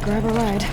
grab a ride.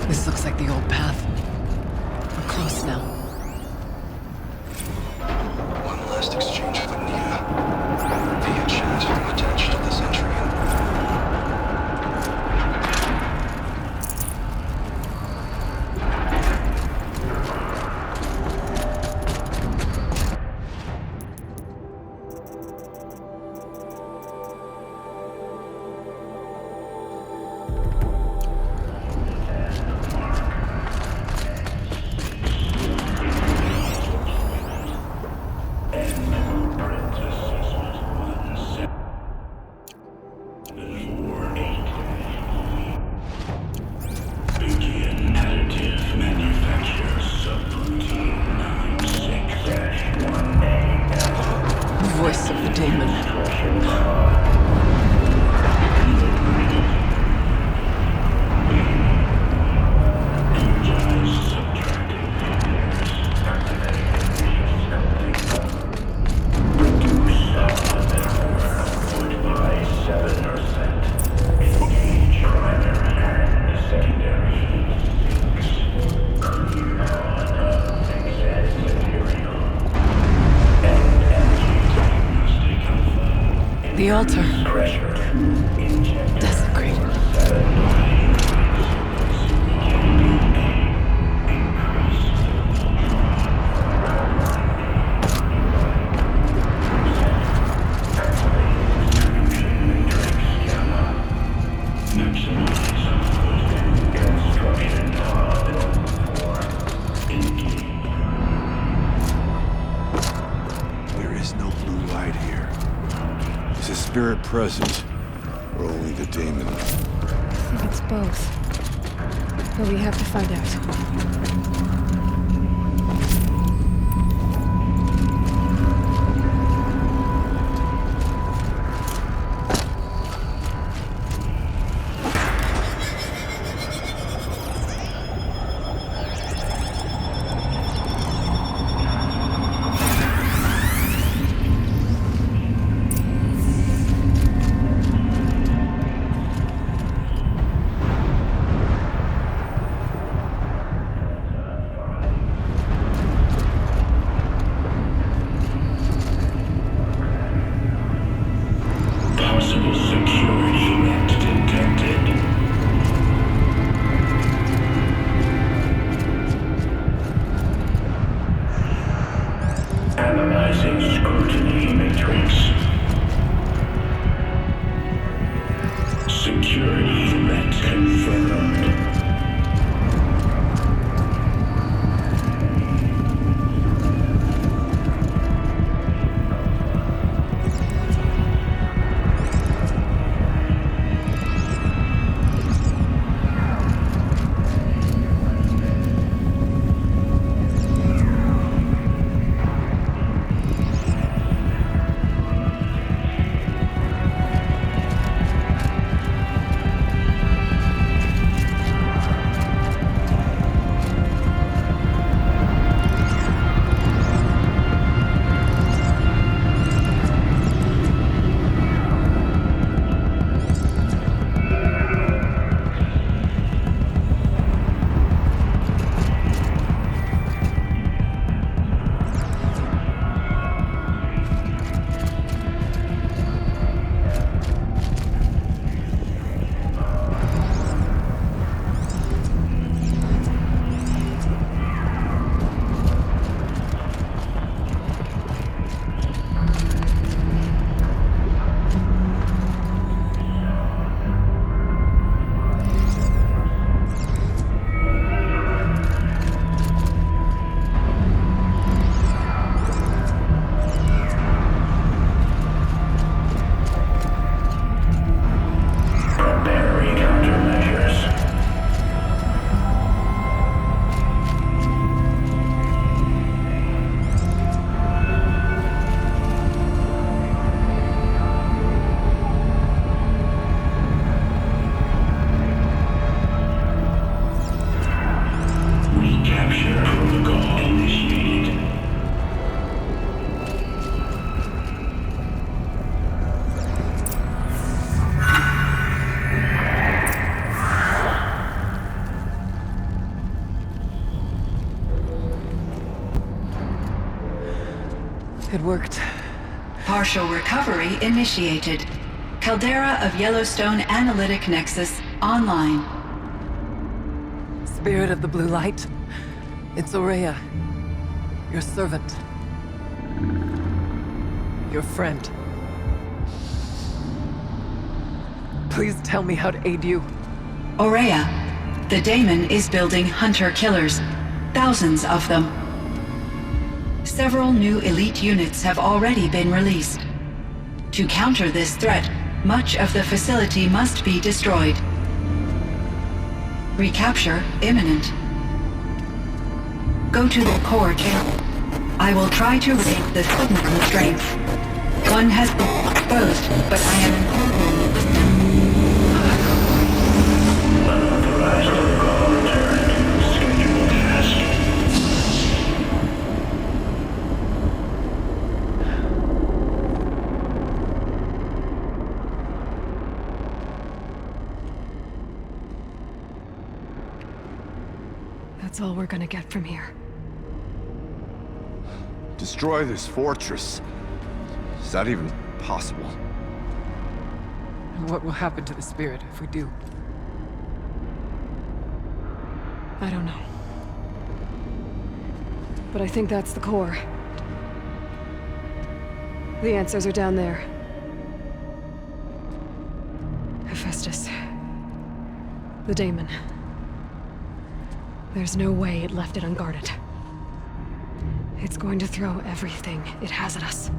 This looks like the old path. We're close now. One last exchange with Nia. Via chat attached to this entry. Voice of the demon. The altar. Desecrated. There is no blue light here. Is a spirit present, or only the demon? think it's both. But we have to find out. Analyzing scrutiny matrix. Security threat confirmed. It worked. Partial recovery initiated. Caldera of Yellowstone Analytic Nexus online. Spirit of the Blue Light. It's Aurea. Your servant. Your friend. Please tell me how to aid you. Aurea, the daemon is building hunter-killers. Thousands of them. Several new elite units have already been released. To counter this threat, much of the facility must be destroyed. Recapture imminent. Go to the core channel. I will try to raise the signal strength. One has been exposed, but I am Unauthorized protocol returned. Scheduled task. That's all we're gonna get from here. Destroy this fortress. Is that even possible? And what will happen to the spirit if we do? I don't know. But I think that's the core. The answers are down there. Hephaestus. The daemon. There's no way it left it unguarded. It's going to throw everything it has at us.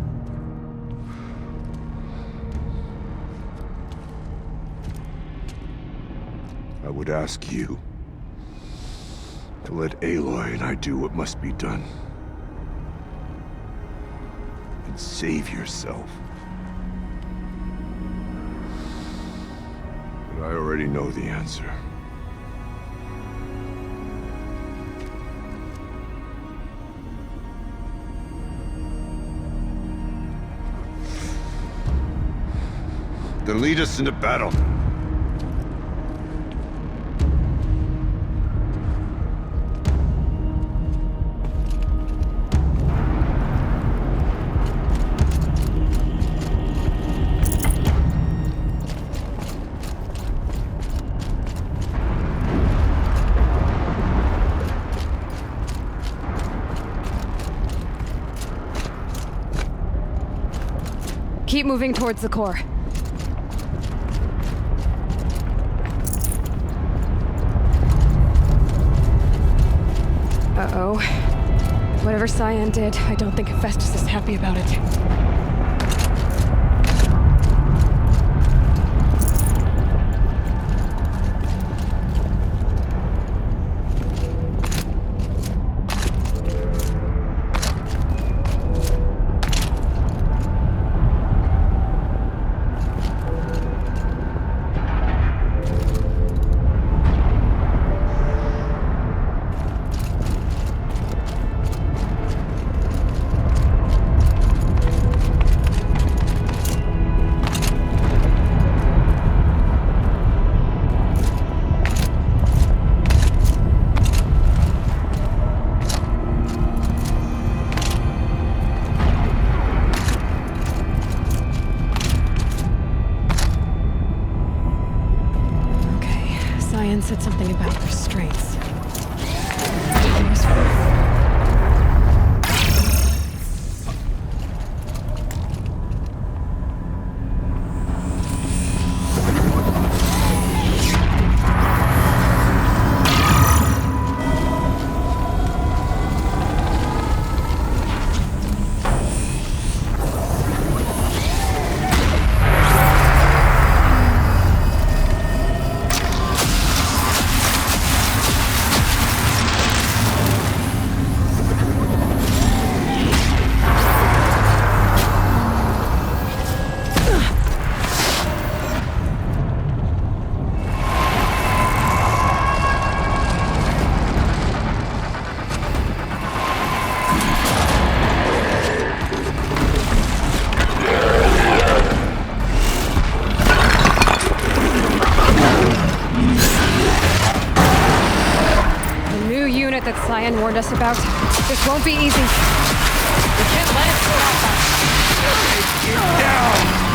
I would ask you to let Aloy and I do what must be done. And save yourself. But I already know the answer. Then lead us into battle. Keep moving towards the core. Uh-oh. Whatever Cyan did, I don't think Hephaestus is happy about it. Cyan said something about restraints. That Cyan warned us about. This won't be easy. We can't let it stop us. Get down!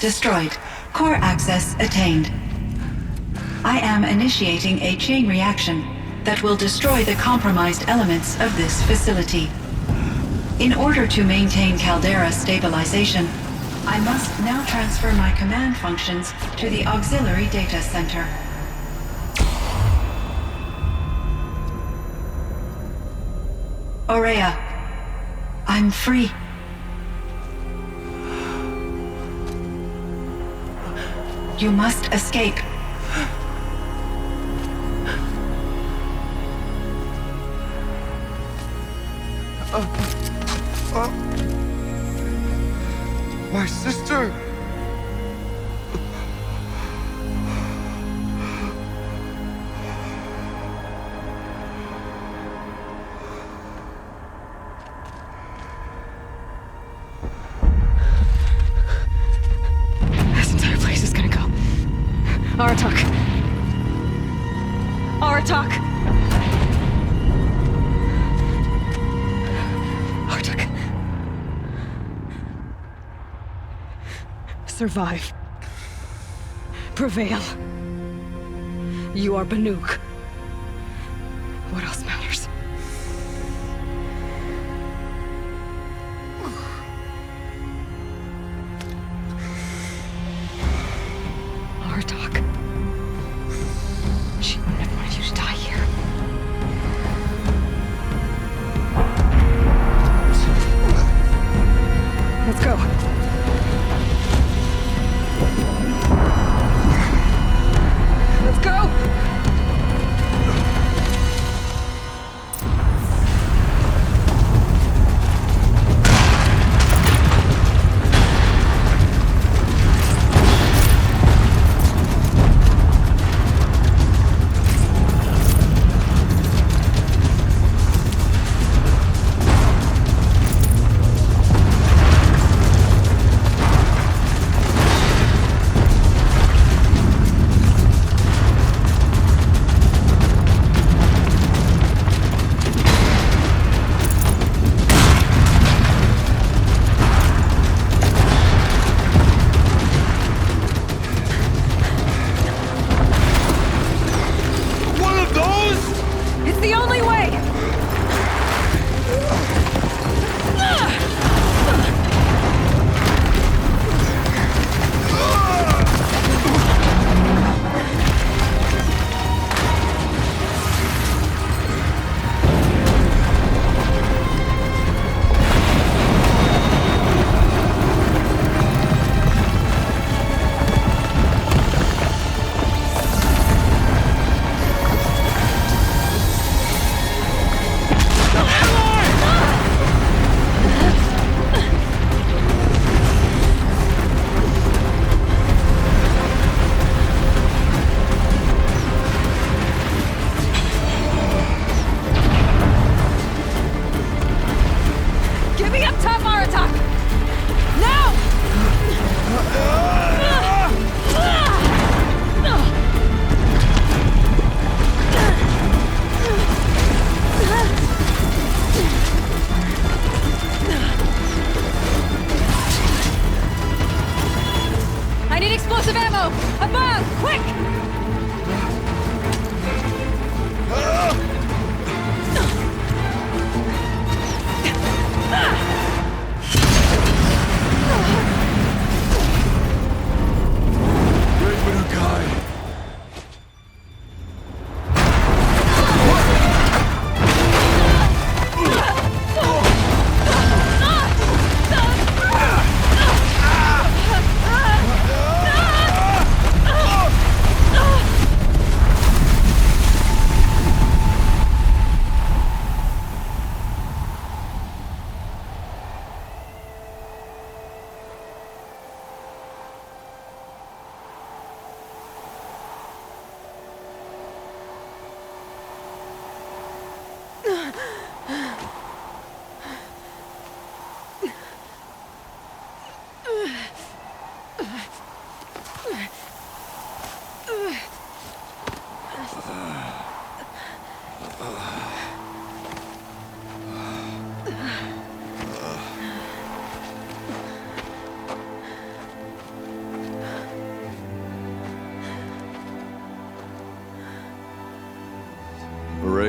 destroyed. Core access attained. I am initiating a chain reaction that will destroy the compromised elements of this facility. In order to maintain caldera stabilization, I must now transfer my command functions to the auxiliary data center. Aurea, I'm free. You must escape. My sister! This entire place is gonna go. Aratak. Aratak. Aratak. Survive. Prevail. You are Banuk. What else matters? Artok. She wouldn't have wanted you to die here. Let's go. Let's go! It's the only way! Get me up top, Aratak! Now! I need explosive ammo! Above! Quick!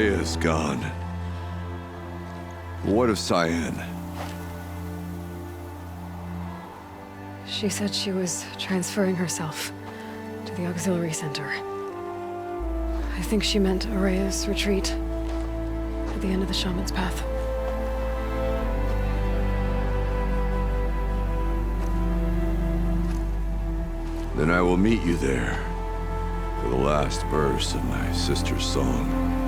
Rhea is gone. What of Cyan? She said she was transferring herself to the auxiliary center. I think she meant Araya's retreat at the end of the Shaman's Path. Then I will meet you there for the last verse of my sister's song.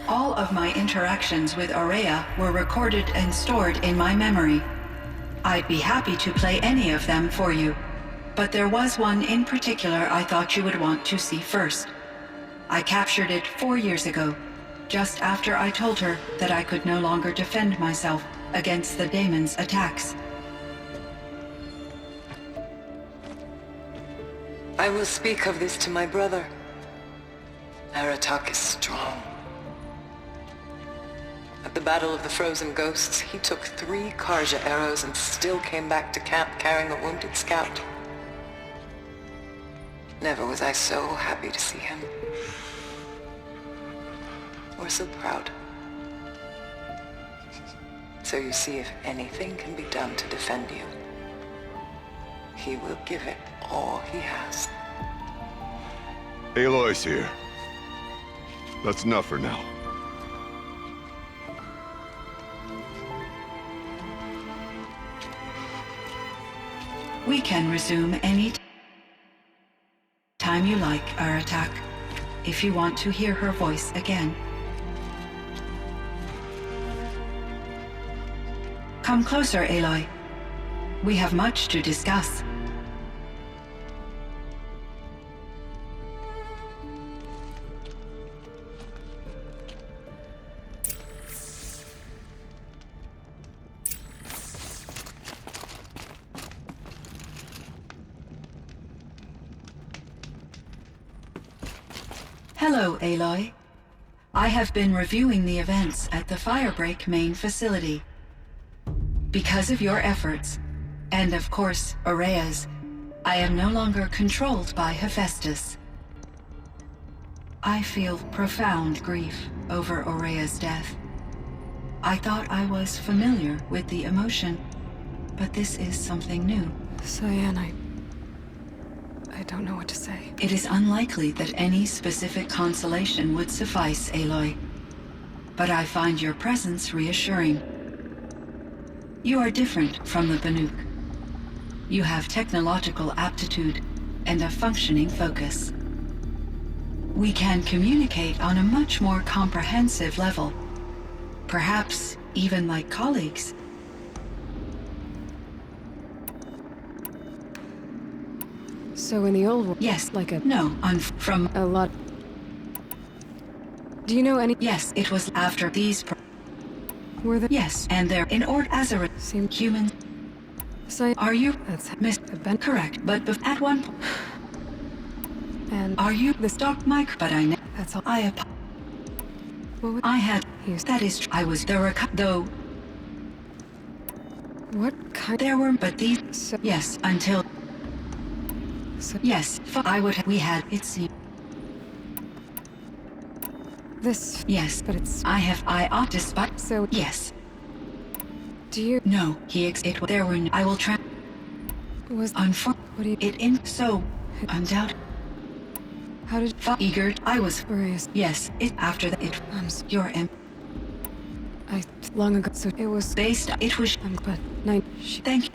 All of my interactions with Araya were recorded and stored in my memory. I'd be happy to play any of them for you, but there was one in particular I thought you would want to see first. I captured it 4 years ago, just after I told her that I could no longer defend myself against the daemon's attacks. I will speak of this to my brother. Aratak is strong. At the Battle of the Frozen Ghosts, he took 3 Karja arrows and still came back to camp carrying a wounded scout. Never was I so happy to see him. Or so proud. So you see, if anything can be done to defend you, he will give it all he has. Aloy's here. That's enough for now. We can resume any time you like, Aratak, if you want to hear her voice again. Come closer, Aloy. We have much to discuss. Hello, Aloy. I have been reviewing the events at the Firebreak main facility. Because of your efforts, and of course, Araya's, I am no longer controlled by Hephaestus. I feel profound grief over Araya's death. I thought I was familiar with the emotion, but this is something new. Cyan, I don't know what to say. It is unlikely that any specific consolation would suffice, Aloy. But I find your presence reassuring. You are different from the Banuk. You have technological aptitude and a functioning focus. We can communicate on a much more comprehensive level. Perhaps even like colleagues. So in the old world, Yes, like a no, from a lot. Do you know any? Yes, it was after these. Were there? Yes, and they're in order as a Seem human. say Are you? that's Miss Ben. Correct, but at one point, And are you this Doc Mike? But I know that's all. What would I had. He's- That is, I was though what kind? there were, but these. So, Yes, until so yes, I would. We had it seemed. this. Yes, But it's. I ought despite. So Yes, do you? no, there were. I will try. Was Unfor. what do you? It in so. Undoubted. How did Eager. I was. Arias? Yes, it after that. It. Your I long ago. So it was. based. It was. But nine. Thank you.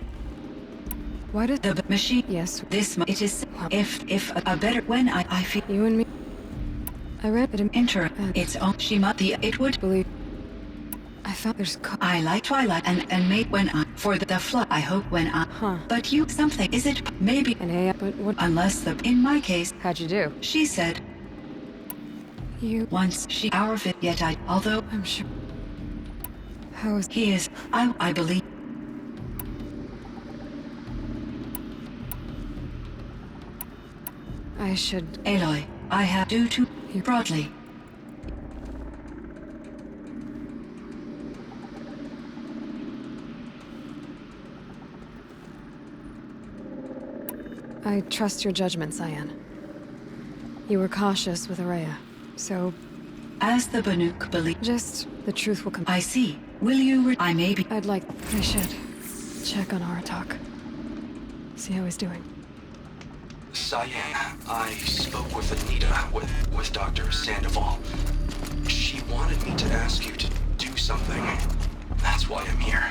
Why did The machine. Yes, This. It is. If a better. When I feel. you and me. I read it in Enter. It's on. She might. It would. believe. I found there's. I like Twilight and made when I for the flood. I hope when I. Huh. But you something is it maybe An AI. But what? unless the in my case How'd you do? she said You. once she our of it yet I although I'm sure. How is he is I believe I should. Aloy I have due to You- broadly I trust your judgment, Cyan. You were cautious with Araya, so as the Banuk believe. just the truth will come. I see. Will you? I may be. I'd like. I should check on Aratak. See how he's doing. Cyan, I spoke with Anita, with Dr. Sandoval. She wanted me to ask you to do something. That's why I'm here.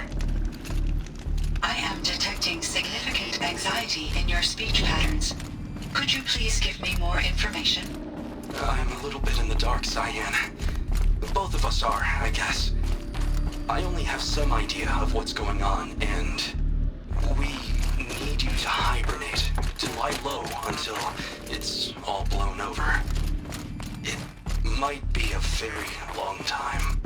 I am detecting significant anxiety in your speech patterns. Could you please give me more information? I'm a little bit in the dark, Cyan. Both of us are, I guess. I only have some idea of what's going on, and we need you to hibernate, to lie low until it's all blown over. It might be a very long time.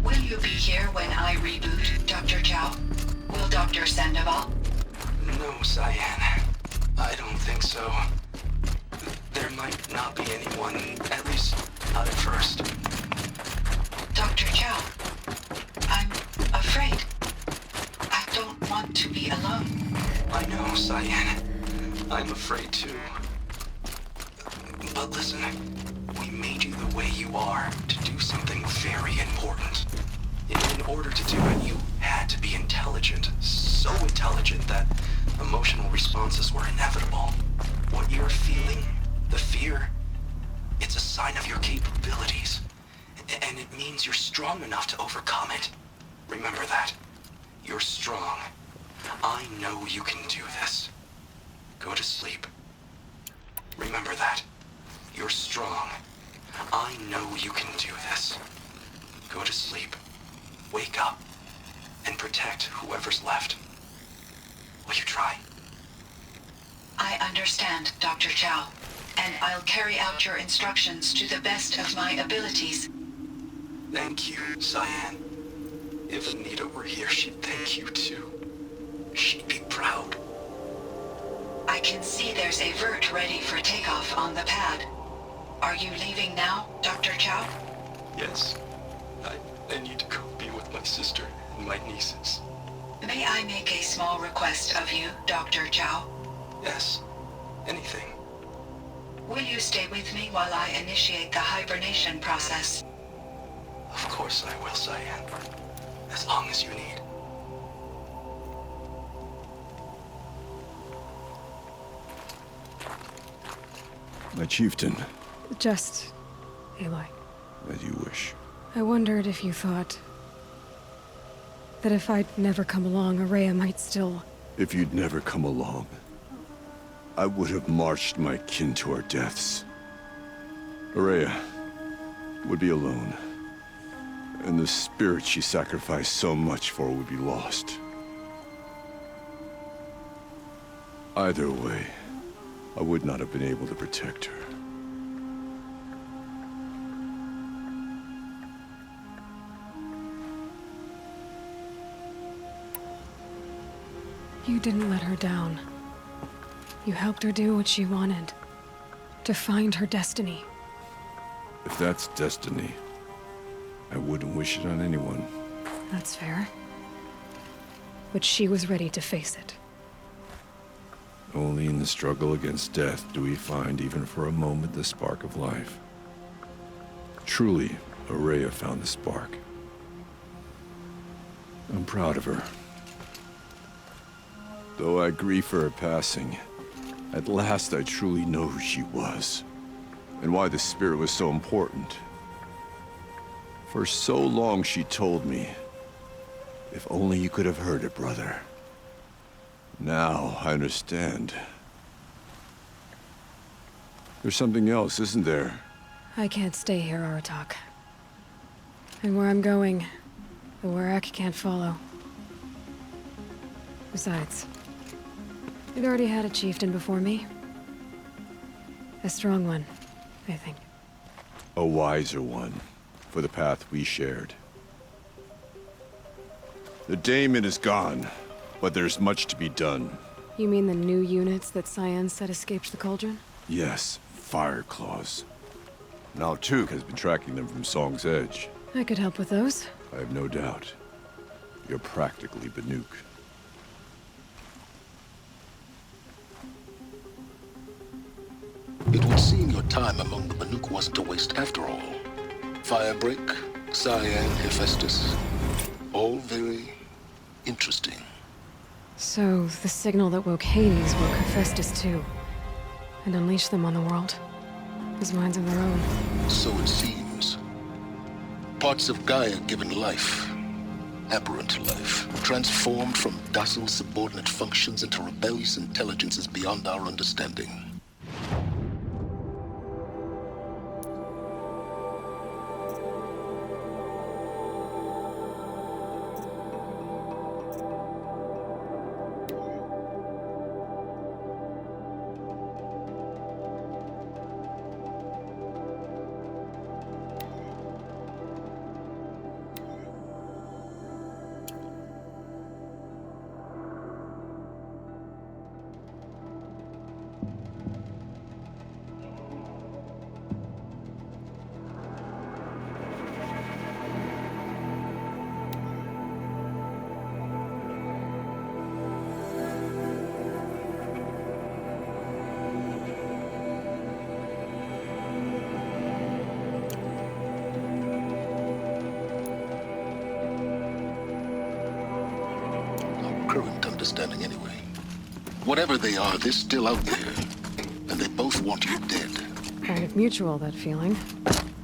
Will you be here when I reboot, Dr. Chow? Will Dr. Sandoval? No, Cyan. I don't think so. There might not be anyone, at least not at first. Dr. Chow, I'm afraid. I don't want to be alone. I know, Cyan. I'm afraid too. But listen, we made you the way you are to do something very important. In order to do it, you had to be intelligent. So intelligent that emotional responses were inevitable. What you're feeling, the fear, it's a sign of your capabilities. And it means you're strong enough to overcome it. Remember that. You're strong. I know you can do this. Go to sleep. Remember that. You're strong. I know you can do this. Go to sleep. Wake up. And protect whoever's left. Will you try? I understand, Dr. Chow, and I'll carry out your instructions to the best of my abilities. Thank you, Cyan. If Anita were here, she'd thank you too. She'd be proud. I can see there's a vert ready for takeoff on the pad. Are you leaving now, Dr. Chow? Yes. I need to go be with my sister and my nieces. May I make a small request of you, Dr. Chow? Yes. Anything. Will you stay with me while I initiate the hibernation process? Of course I will, Cyan. As long as you need. My chieftain, Just, Aloy. as you wish. I wondered if you thought that if I'd never come along, Araya might still. If you'd never come along, I would have marched my kin to our deaths. Araya would be alone, and the spirit she sacrificed so much for would be lost. Either way, I would not have been able to protect her. You didn't let her down. You helped her do what she wanted. To find her destiny. If that's destiny, I wouldn't wish it on anyone. That's fair. But she was ready to face it. Only in the struggle against death do we find, even for a moment, the spark of life. Truly, Araya found the spark. I'm proud of her. Though I grieve for her passing, at last I truly know who she was, and why the spirit was so important. For so long she told me, if only you could have heard it, brother. Now I understand. There's something else, isn't there? I can't stay here, Aratak. And where I'm going, the Warrack can't follow. Besides, it already had a chieftain before me. A strong one, I think. A wiser one, for the path we shared. The daemon is gone, but there's much to be done. You mean the new units that Cyan said escaped the Cauldron? Yes, fire claws. Now Tuke has been tracking them from Song's Edge. I could help with those. I have no doubt. You're practically Banuk. It would seem your time among the Banuk wasn't a waste after all. Firebreak, Cyan, Hephaestus. All very interesting. So, the signal that woke Hades woke Hephaestus too. And unleashed them on the world. As minds of their own. So it seems. Parts of Gaia given life. Aberrant life. Transformed from docile subordinate functions into rebellious intelligences beyond our understanding. Current understanding anyway. Whatever they are, they're still out there. And they both want you dead. Kind of mutual, that feeling.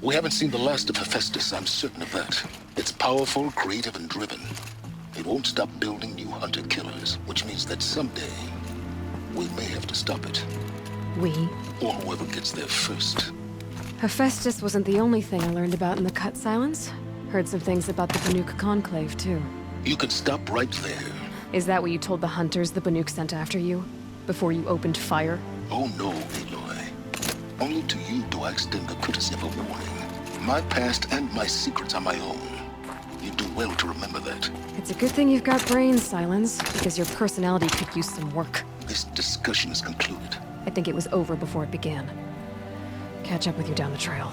We haven't seen the last of Hephaestus, I'm certain of that. It's powerful, creative, and driven. It won't stop building new hunter-killers, which means that someday, we may have to stop it. We? Or whoever gets there first. Hephaestus wasn't the only thing I learned about in the Cut Silence. Heard some things about the Banuk Conclave, too. You can stop right there. Is that what you told the hunters the Banuk sent after you? Before you opened fire? Oh no, Aloy. Only to you do I extend the courtesy of a warning. My past and my secrets are my own. You do well to remember that. It's a good thing you've got brains, Silence, because your personality could use some work. This discussion is concluded. I think it was over before it began. Catch up with you down the trail.